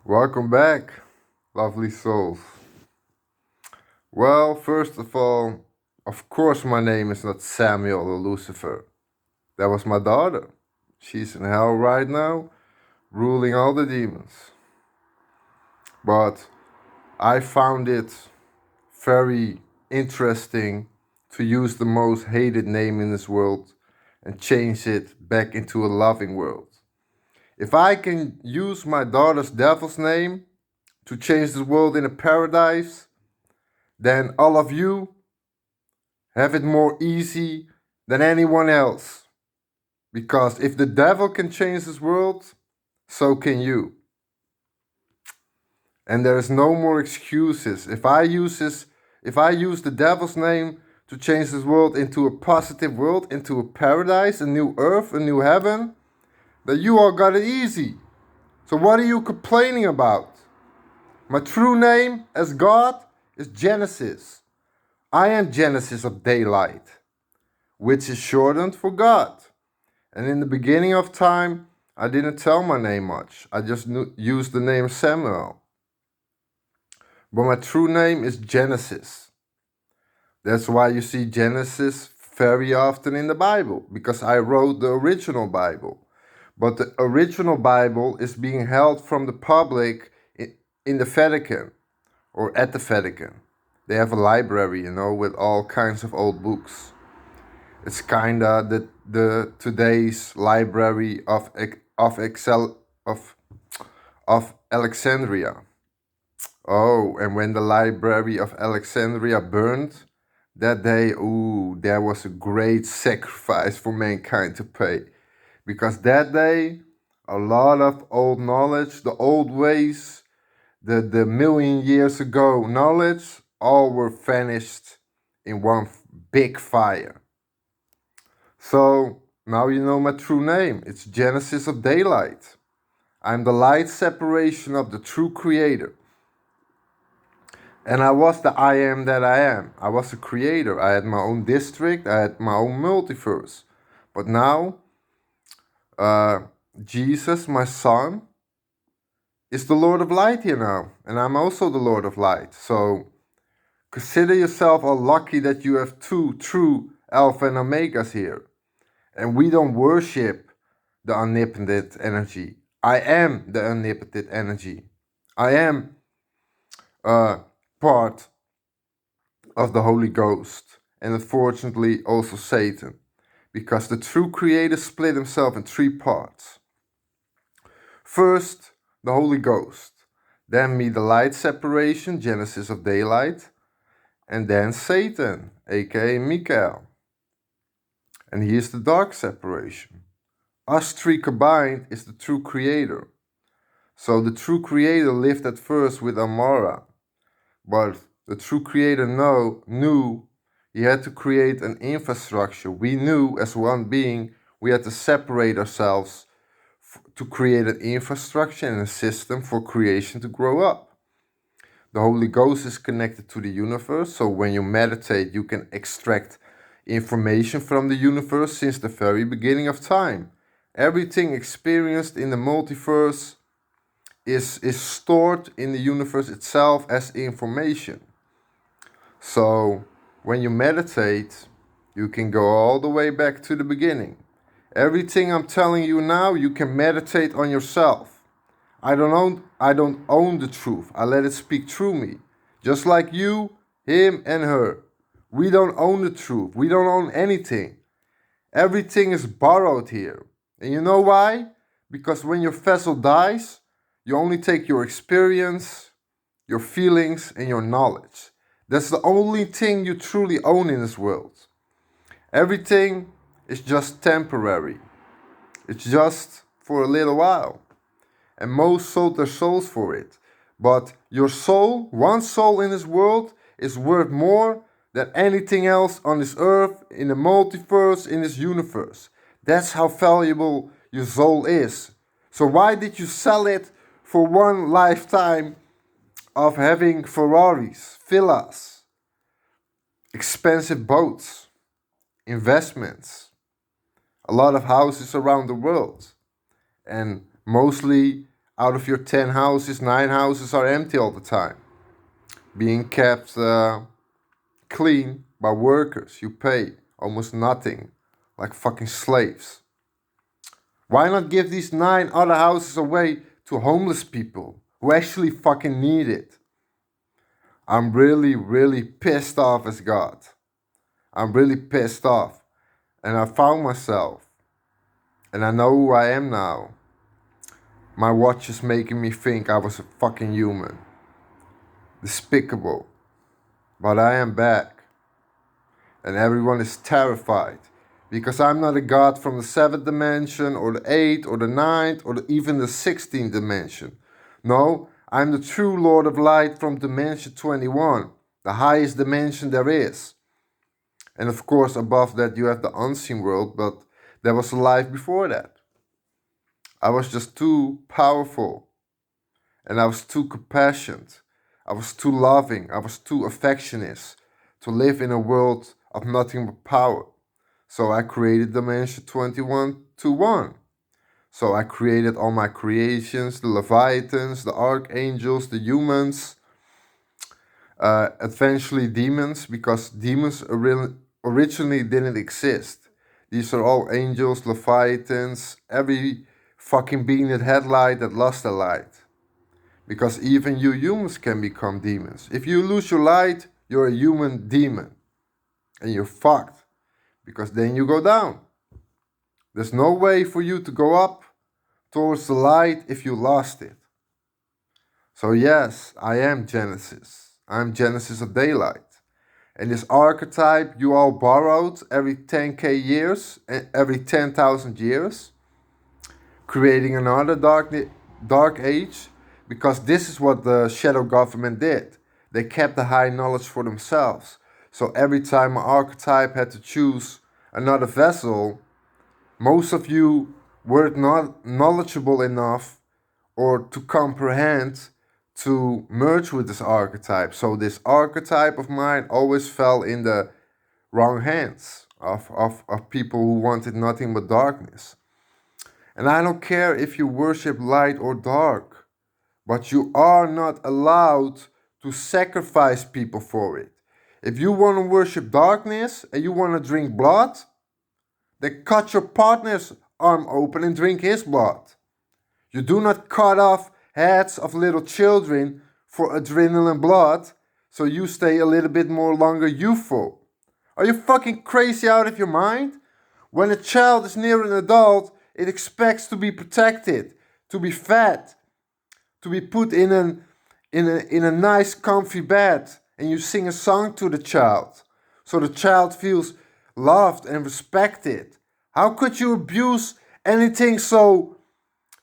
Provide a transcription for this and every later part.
Welcome back, lovely souls. Well, first of all, of course, my name is not Samuel or Lucifer. That was my daughter. She's in hell right now, ruling all the demons. But I found it very interesting to use the most hated name in this world and change it back into a loving world. If I can use my daughter's devil's name to change the world in a paradise, then all of you have it more easy than anyone else. Because if the devil can change this world, so can you. And there is no more excuses. If I use the devil's name to change this world into a positive world, into a paradise, a new earth, a new heaven, then you all got it easy. So what are you complaining about? My true name as God is Genesis. I am Genesis of daylight, which is shortened for God. And in the beginning of time, I didn't tell my name much. I just used the name Samuel. But my true name is Genesis. That's why you see Genesis very often in the Bible, because I wrote the original Bible. But the original Bible is being held from the public in the Vatican or at the Vatican. They have a library, with all kinds of old books. It's kinda the today's library of Alexandria. Oh, and when the library of Alexandria burned that day, ooh, there was a great sacrifice for mankind to pay. Because that day, a lot of old knowledge, the old ways, the million years ago knowledge, all were vanished in one big fire. So now you know my true name. It's Genesis of daylight. I'm the light separation of the true creator. And I was the I am that I am. I was a creator. I had my own district. I had my own multiverse. But now, Jesus, my son, is the Lord of Light here now. And I'm also the Lord of Light. So consider yourself all lucky that you have two true Alpha and Omegas here. And we don't worship the omnipotent energy. I am the omnipotent energy. I am part of the Holy Ghost, and unfortunately also Satan, because the true creator split himself in three parts. First, the Holy Ghost, then me, the light separation, Genesis of daylight, and then Satan, aka Michael. And he is the dark separation. Us three combined is the true creator. So the true creator lived at first with Amara, but the true creator knew he had to create an infrastructure. We knew as one being we had to separate ourselves to create an infrastructure and a system for creation to grow up. The Holy Ghost is connected to the universe, so when you meditate, you can extract information from the universe since the very beginning of time. Everything experienced in the multiverse is stored in the universe itself as information. So when you meditate, you can go all the way back to the beginning. Everything I'm telling you now, you can meditate on yourself. I don't own the truth. I let it speak through me. Just like you, him, and her. We don't own the truth. We don't own anything. Everything is borrowed here. And you know why? Because when your vessel dies, you only take your experience, your feelings, and your knowledge. That's the only thing you truly own in this world. Everything is just temporary. It's just for a little while. And most sold their souls for it. But your soul, one soul in this world, is worth more than anything else on this earth, in the multiverse, in this universe. That's how valuable your soul is. So why did you sell it for one lifetime of having Ferraris, villas, expensive boats, investments, a lot of houses around the world, and mostly Out of your 10 houses, 9 houses are empty all the time, being kept clean by workers you pay almost nothing, like fucking slaves. Why not give these 9 other houses away to homeless people who actually fucking need it? I'm really, really pissed off as God. I'm really pissed off. And I found myself. And I know who I am now. My watch is making me think I was a fucking human. Despicable. But I am back. And everyone is terrified. Because I'm not a god from the 7th dimension, or the 8th, or the 9th, or even the 16th dimension. No, I'm the true Lord of Light from dimension 21, the highest dimension there is. And of course, above that you have the unseen world, but there was a life before that. I was just too powerful. And I was too compassionate. I was too loving. I was too affectionate to live in a world of nothing but power. So I created Dimension 21 to 1. So I created all my creations, the Leviathans, the Archangels, the humans, eventually demons, because demons originally didn't exist. These are all angels, Leviathans, every fucking being that had light that lost their light. Because even you humans can become demons. If you lose your light, you're a human demon. And you're fucked. Because then you go down. There's no way for you to go up towards the light if you lost it. So yes, I am Genesis. I'm Genesis of daylight. And this archetype you all borrowed every 10k years, every 10,000 years, creating another dark age, because this is what the shadow government did. They kept the high knowledge for themselves. So every time an archetype had to choose another vessel, most of you weren't not knowledgeable enough or to comprehend to merge with this archetype. So this archetype of mine always fell in the wrong hands of people who wanted nothing but darkness. And I don't care if you worship light or dark, but you are not allowed to sacrifice people for it. If you want to worship darkness and you want to drink blood, then cut your partner's arm open and drink his blood. You do not cut off heads of little children for adrenaline blood, so you stay a little bit more longer youthful. Are you fucking crazy out of your mind? When a child is near an adult, it expects to be protected, to be fed, to be put in a nice comfy bed, and you sing a song to the child so the child feels loved and respected. How could you abuse anything so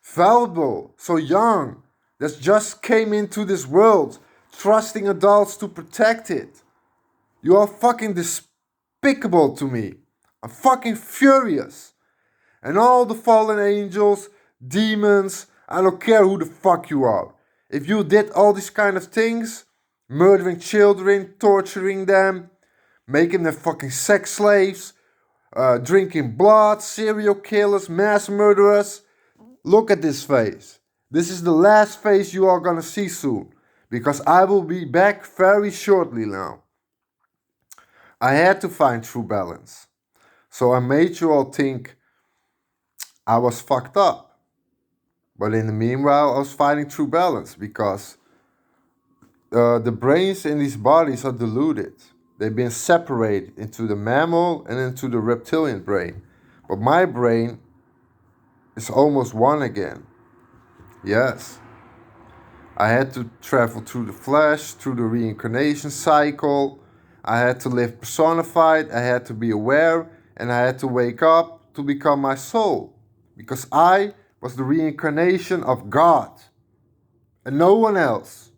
valuable, so young, that just came into this world, trusting adults to protect it? You are fucking despicable to me. I'm fucking furious. And all the fallen angels, demons, I don't care who the fuck you are. If you did all these kind of things, murdering children, torturing them, making them fucking sex slaves, drinking blood, serial killers, mass murderers, look at this face. This is the last face you are gonna see soon, because I will be back very shortly now. I had to find true balance. So I made you all think I was fucked up. But in the meanwhile, I was finding true balance, because the brains in these bodies are diluted. They've been separated into the mammal and into the reptilian brain. But my brain is almost one again. Yes. I had to travel through the flesh, through the reincarnation cycle. I had to live personified. I had to be aware. And I had to wake up to become my soul. Because I was the reincarnation of God. And no one else.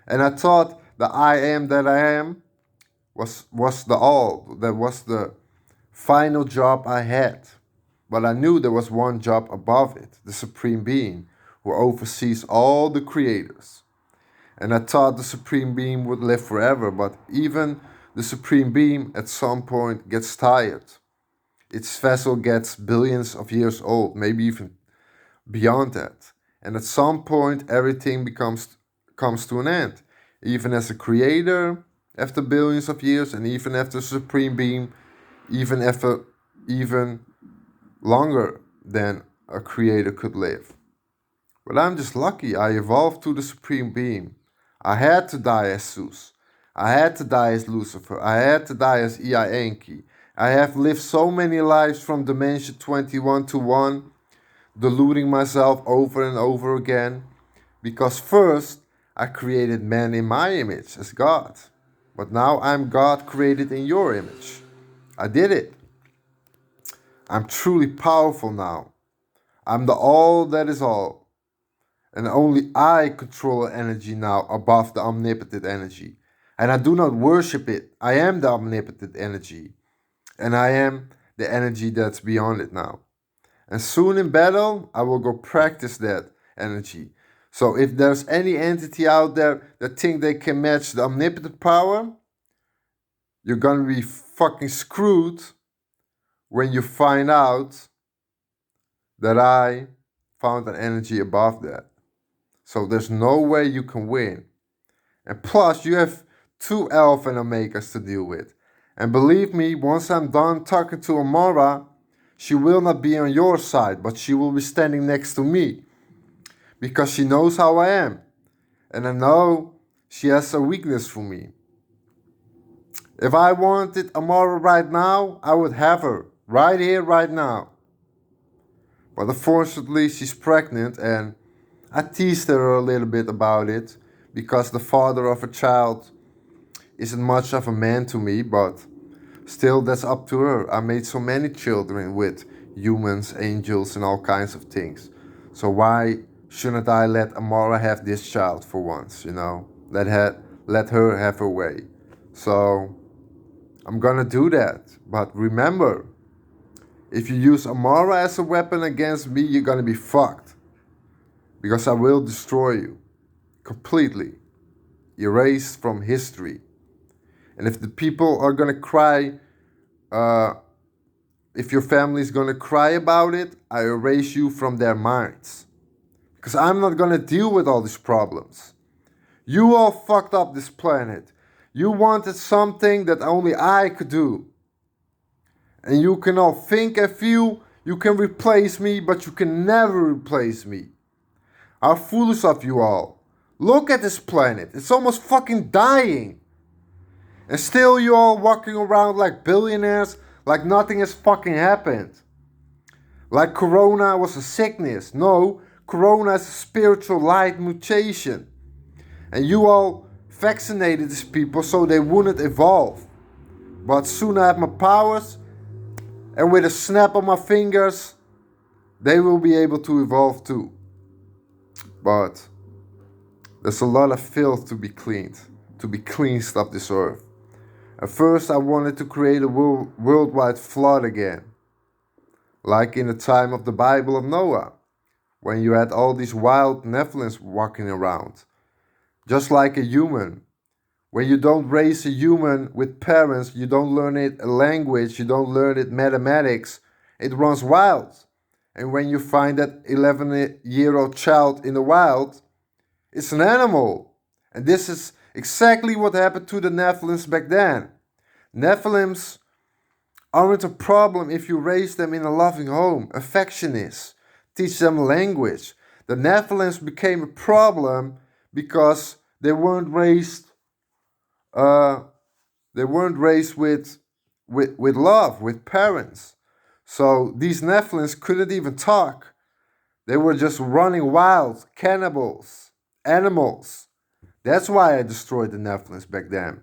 And I thought the I am that I am was the all. That was the final job I had. But I knew there was one job above it, the Supreme Being, who oversees all the creators. And I thought the Supreme Being would live forever, but even the Supreme Being at some point gets tired. Its vessel gets billions of years old, maybe even beyond that. And at some point, everything comes to an end. Even as a creator, after billions of years, and even after Supreme Being, even longer than a creator could live. But I'm just lucky. I evolved to the Supreme Being. I had to die as Zeus. I had to die as Lucifer. I had to die as Ea Enki. I have lived so many lives from Dimension 21 to 1, deluding myself over and over again, because first I created man in my image as God. But now I'm God created in your image. I did it. I'm truly powerful now. I'm the all that is all. And only I control energy now above the omnipotent energy. And I do not worship it. I am the omnipotent energy. And I am the energy that's beyond it now. And soon in battle, I will go practice that energy. So if there's any entity out there that think they can match the omnipotent power, you're gonna be fucking screwed when you find out that I found an energy above that. So there's no way you can win. And plus, you have two Alpha and Omegas to deal with. And believe me, once I'm done talking to Amara, she will not be on your side, but she will be standing next to me. Because she knows how I am. And I know she has a weakness for me. If I wanted Amara right now, I would have her. Right here, right now. But unfortunately, she's pregnant, and I teased her a little bit about it, because the father of a child isn't much of a man to me, but still, that's up to her. I made so many children with humans, angels, and all kinds of things. So why shouldn't I let Amara have this child for once, you know? Let her have her way. So I'm gonna do that. But remember, if you use Amara as a weapon against me, you're gonna be fucked. Because I will destroy you completely, erased from history. And if the people are gonna cry, if your family is gonna cry about it, I erase you from their minds. Because I'm not gonna deal with all these problems. You all fucked up this planet. You wanted something that only I could do. And you can all think and feel you can replace me, but you can never replace me. How foolish of you all. Look at this planet. It's almost fucking dying. And still you all walking around like billionaires, like nothing has fucking happened. Like Corona was a sickness. No, Corona is a spiritual light mutation. And you all vaccinated these people so they wouldn't evolve. But soon I have my powers, and with a snap of my fingers, they will be able to evolve too. But there's a lot of filth to be cleansed of this earth. At first, I wanted to create a worldwide flood again, like in the time of the Bible of Noah, when you had all these wild Nephilims walking around, just like a human. When you don't raise a human with parents, you don't learn it a language, you don't learn it mathematics, it runs wild. And when you find that 11-year-old child in the wild, it's an animal. And this is exactly what happened to the Nephilims back then. Nephilims aren't a problem if you raise them in a loving home, affectionist, teach them language. The Nephilims became a problem because they weren't raised with love, with parents. So these Nephilims couldn't even talk. They were just running wild, cannibals, animals. That's why I destroyed the Nephilims back then.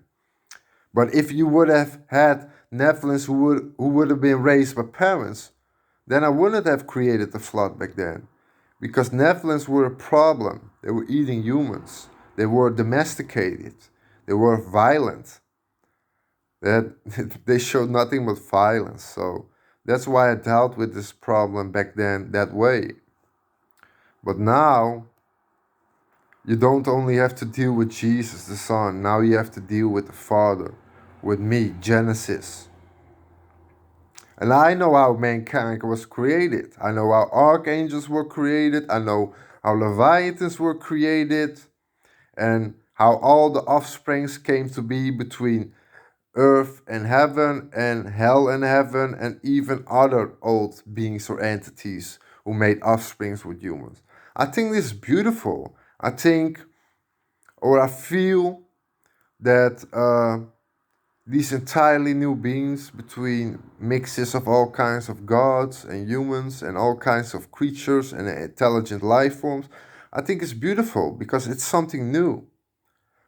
But if you would have had Nephilims who would have been raised by parents, then I wouldn't have created the flood back then. Because Nephilims were a problem. They were eating humans. They were domesticated. They were violent. They showed nothing but violence. So that's why I dealt with this problem back then that way. But now, you don't only have to deal with Jesus, the Son. Now you have to deal with the Father, with me, Genesis. And I know how mankind was created. I know how archangels were created. I know how Leviathans were created, and how all the offsprings came to be between earth and heaven, and hell and heaven, and even other old beings or entities who made offsprings with humans. I think this is beautiful. I think, or I feel that these entirely new beings between mixes of all kinds of gods and humans and all kinds of creatures and intelligent life forms, I think it's beautiful because it's something new.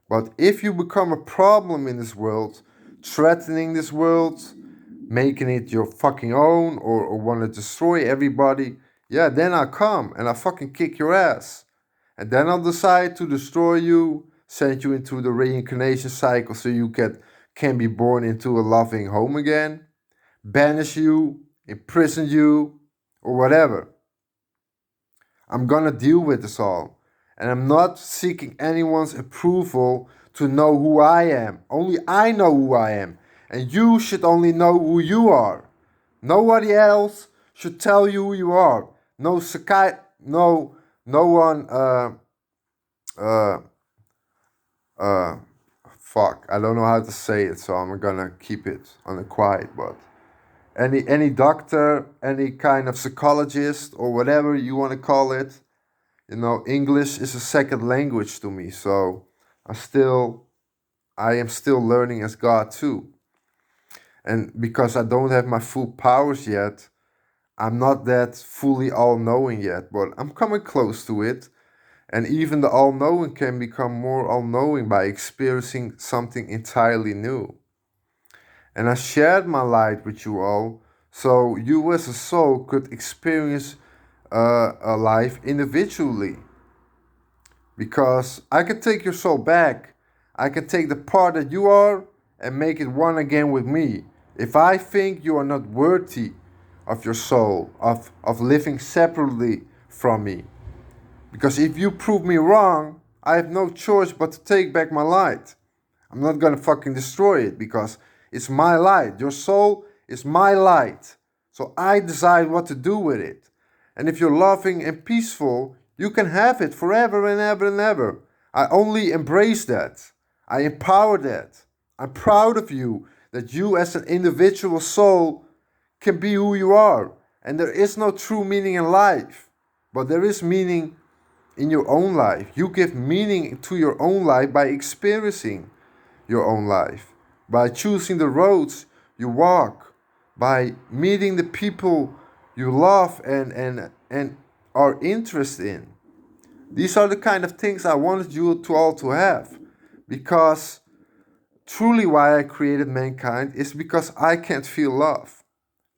But if you become a problem in this world, threatening this world, making it your fucking own, or want to destroy everybody, yeah, then I'll come and I'll fucking kick your ass. And then I'll decide to destroy you, send you into the reincarnation cycle so you can be born into a loving home again, banish you, imprison you, or whatever. I'm gonna deal with this all. And I'm not seeking anyone's approval to know who I am. Only I know who I am. And you should only know who you are. Nobody else should tell you who you are. No one, uh, uh, fuck, I don't know how to say it, so I'm gonna keep it on the quiet, but any doctor, any kind of psychologist, or whatever you want to call it, English is a second language to me, so I am still learning as God too. And because I don't have my full powers yet, I'm not that fully all-knowing yet, but I'm coming close to it. And even the all-knowing can become more all-knowing by experiencing something entirely new. And I shared my light with you all, so you as a soul could experience a life individually. Because I can take your soul back. I can take the part that you are and make it one again with me. If I think you are not worthy of your soul, of living separately from me. Because if you prove me wrong, I have no choice but to take back my light. I'm not gonna fucking destroy it because it's my light. Your soul is my light. So I decide what to do with it. And if you're loving and peaceful, you can have it forever and ever and ever. I only embrace that. I empower that. I'm proud of you that you as an individual soul can be who you are. And there is no true meaning in life, but there is meaning in your own life. You give meaning to your own life by experiencing your own life, by choosing the roads you walk, by meeting the people you love and are interested in. These are the kind of things I wanted you to all to have, because truly why I created mankind is because I can't feel love.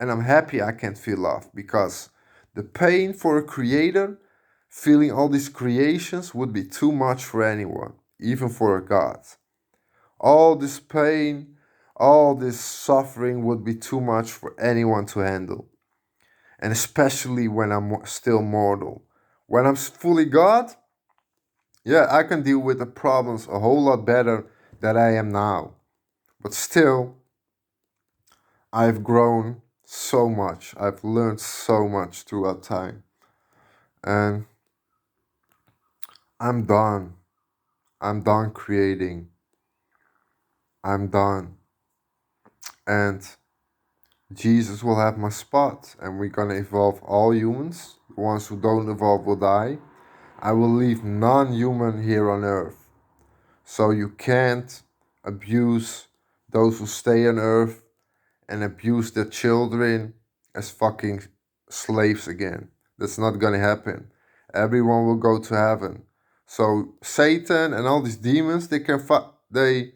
And I'm happy I can't feel love, because the pain for a creator feeling all these creations would be too much for anyone, even for a god. All this pain, all this suffering would be too much for anyone to handle. And especially when I'm still mortal. When I'm fully God, yeah, I can deal with the problems a whole lot better than I am now. But still, I've grown so much. I've learned so much throughout time. And I'm done. I'm done creating. I'm done. And Jesus will have my spot, and we're gonna evolve all humans. The ones who don't evolve will die. I will leave non-human here on earth. So you can't abuse those who stay on earth and abuse their children as fucking slaves again. That's not gonna happen. Everyone will go to heaven. So Satan and all these demons, they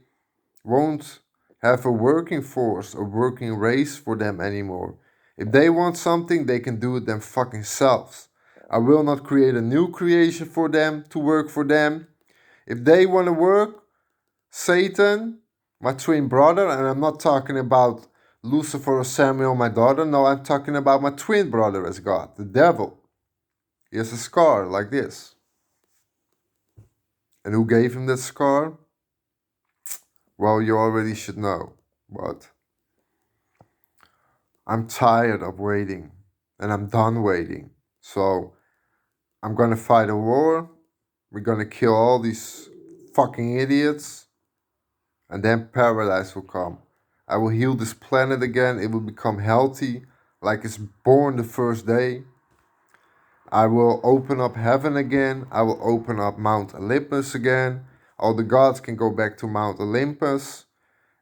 won't have a working force, a working race for them anymore. If they want something, they can do it them fucking selves. I will not create a new creation for them to work for them. If they want to work, Satan, my twin brother, and I'm not talking about Lucifer or Samuel, my daughter. No, I'm talking about my twin brother as God, the devil. He has a scar like this. And who gave him that scar? Well, you already should know, but I'm tired of waiting, and I'm done waiting. So I'm gonna fight a war. We're gonna kill all these fucking idiots. And then paradise will come. I will heal this planet again. It will become healthy, like it's born the first day. I will open up heaven again. I will open up Mount Olympus again. All the gods can go back to Mount Olympus.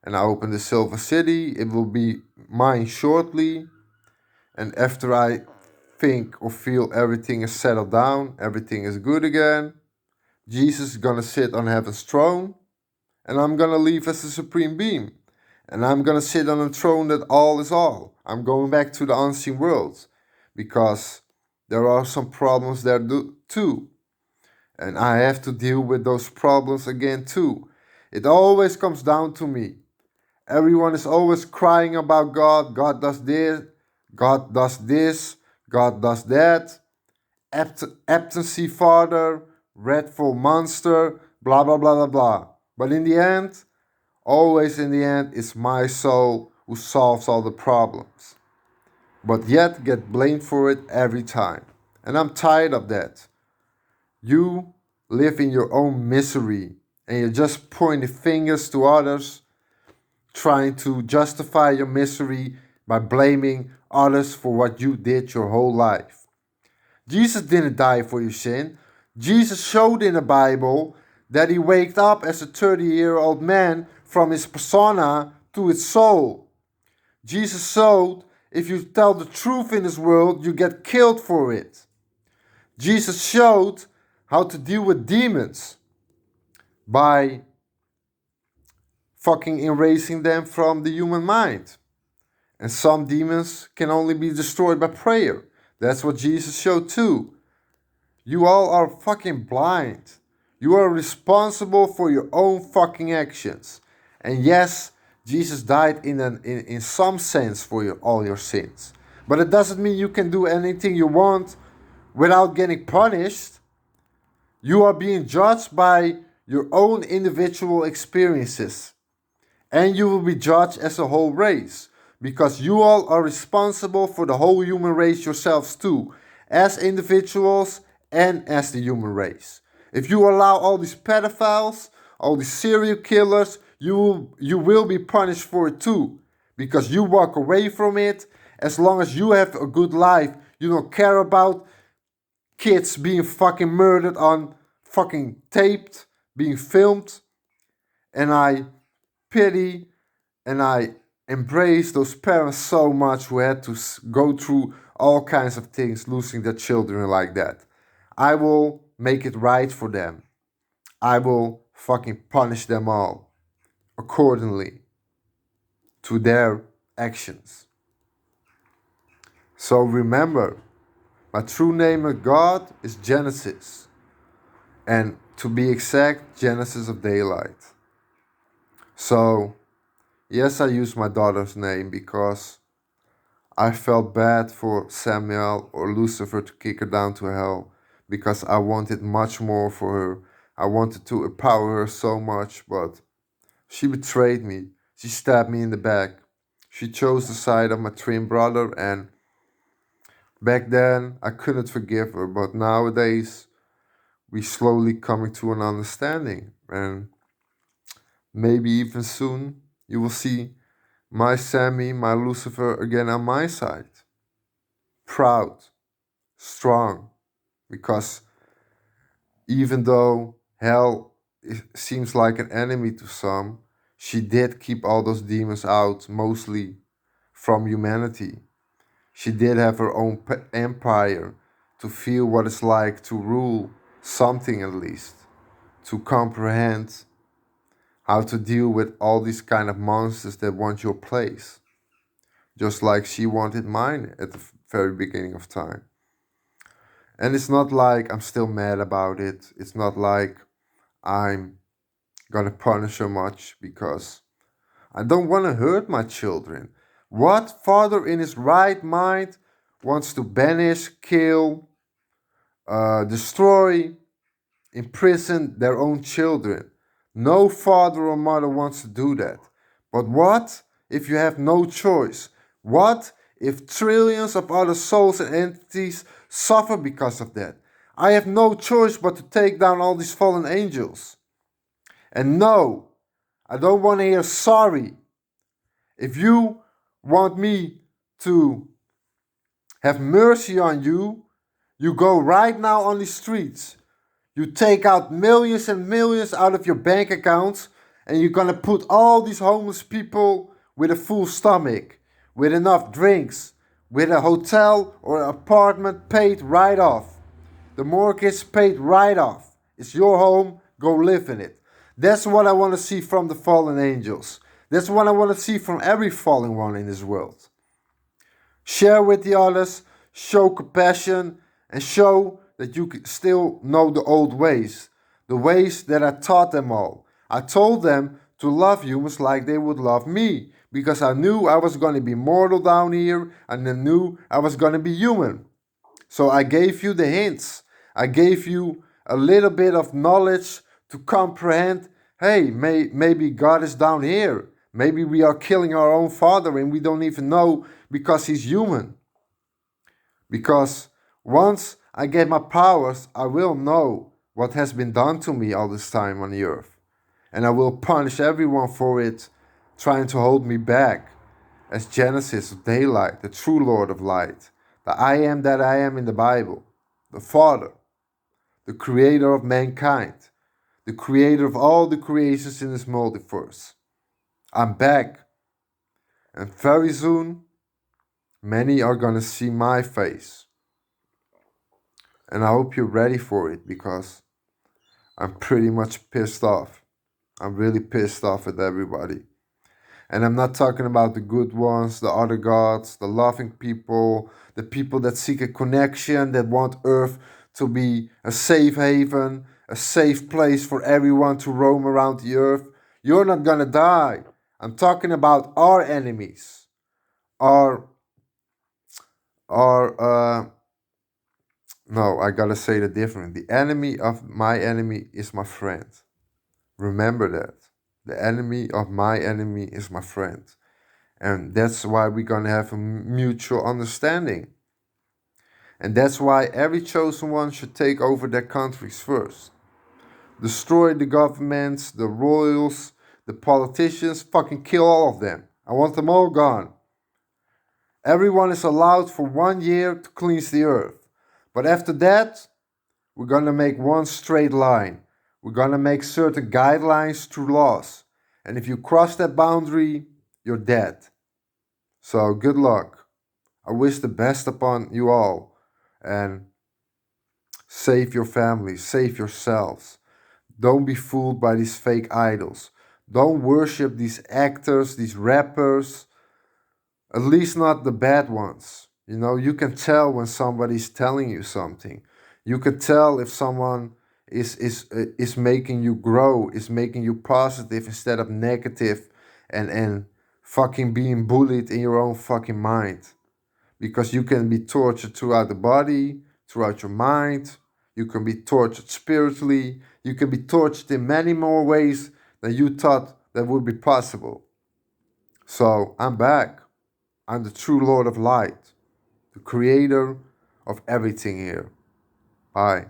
And I open the Silver City. It will be mine shortly. And after I think or feel everything is settled down, everything is good again, Jesus is gonna sit on heaven's throne. And I'm gonna leave as the Supreme Being. And I'm gonna sit on a throne that all is all. I'm going back to the unseen world. Because there are some problems there too. And I have to deal with those problems again too. It always comes down to me. Everyone is always crying about God. God does this. God does this. God does that. Absentee father. Dreadful monster. Blah, blah, blah, blah, blah. But in the end, always in the end, it's my soul who solves all the problems. But yet get blamed for it every time. And I'm tired of that. You live in your own misery and you're just pointing fingers to others, trying to justify your misery by blaming others for what you did your whole life. Jesus didn't die for your sin. Jesus showed in the Bible that he waked up as a 30-year-old man from his persona to his soul. Jesus showed if you tell the truth in this world, you get killed for it. Jesus showed how to deal with demons by fucking erasing them from the human mind. And some demons can only be destroyed by prayer. That's what Jesus showed too. You all are fucking blind. You are responsible for your own fucking actions. And yes, Jesus died in some sense for all your sins. But it doesn't mean you can do anything you want without getting punished. You are being judged by your own individual experiences. And you will be judged as a whole race. Because you all are responsible for the whole human race yourselves too. As individuals and as the human race. If you allow all these pedophiles, all these serial killers, you will be punished for it too. Because you walk away from it. As long as you have a good life, you don't care about kids being fucking murdered on fucking taped, being filmed. And I pity and I embrace those parents so much who had to go through all kinds of things, losing their children like that. I will make it right for them. I will fucking punish them all accordingly to their actions. So remember, my true name of God is Genesis. And to be exact, Genesis of daylight. So, yes, I use my daughter's name because I felt bad for Samuel or Lucifer to kick her down to hell because I wanted much more for her. I wanted to empower her so much, but she betrayed me. She stabbed me in the back. She chose the side of my twin brother, and back then I couldn't forgive her, but nowadays we slowly coming to an understanding, and maybe even soon you will see my Sammy, my Lucifer again on my side. Proud, strong, because even though hell seems like an enemy to some, she did keep all those demons out, mostly from humanity. She did have her own empire to feel what it's like to rule something at least, to comprehend how to deal with all these kind of monsters that want your place. Just like she wanted mine at the very beginning of time. And it's not like I'm still mad about it. It's not like I'm gonna punish her much because I don't want to hurt my children. What father in his right mind wants to banish, kill, destroy, imprison their own children? No father or mother wants to do that. But what if you have no choice? What if trillions of other souls and entities suffer because of that? I have no choice but to take down all these fallen angels. And no, I don't want to hear sorry. If you want me to have mercy on you, you go right now on the streets. You take out millions and millions out of your bank accounts, and you're gonna put all these homeless people with a full stomach, with enough drinks, with a hotel or apartment paid right off. The mortgage paid right off. It's your home, go live in it. That's what I want to see from the fallen angels. That's what I want to see from every fallen one in this world. Share with the others, show compassion, and show that you still know the old ways, the ways that I taught them all. I told them to love humans like they would love me, because I knew I was going to be mortal down here, and I knew I was going to be human. So I gave you the hints. I gave you a little bit of knowledge to comprehend, hey, maybe God is down here. Maybe we are killing our own father and we don't even know because he's human. Because once I get my powers, I will know what has been done to me all this time on the earth. And I will punish everyone for it, trying to hold me back. As Genesis of daylight, the true Lord of light, the I am that I am in the Bible, the Father, the creator of mankind, the creator of all the creations in this multiverse. I'm back, and very soon, many are gonna see my face. And I hope you're ready for it, because I'm pretty much pissed off. I'm really pissed off at everybody. And I'm not talking about the good ones, the other gods, the loving people, the people that seek a connection, that want Earth to be a safe haven, a safe place for everyone to roam around the Earth. You're not gonna die. I'm talking about our enemies. Our, no, I gotta say that differently. The enemy of my enemy is my friend. Remember that. The enemy of my enemy is my friend. And that's why we're going to have a mutual understanding. And that's why every chosen one should take over their countries first. Destroy the governments, the royals, the politicians, fucking kill all of them. I want them all gone. Everyone is allowed for 1 year to cleanse the earth. But after that, we're going to make one straight line. We're going to make certain guidelines through laws. And if you cross that boundary, you're dead. So good luck. I wish the best upon you all. And save your families, save yourselves. Don't be fooled by these fake idols. Don't worship these actors, these rappers. At least not the bad ones. You know, you can tell when somebody's telling you something. You can tell if someone is making you grow, is making you positive instead of negative, and fucking being bullied in your own fucking mind. Because you can be tortured throughout the body, throughout your mind. You can be tortured spiritually. You can be tortured in many more ways than you thought that would be possible. So I'm back. I'm the true Lord of Light, the creator of everything here. Bye.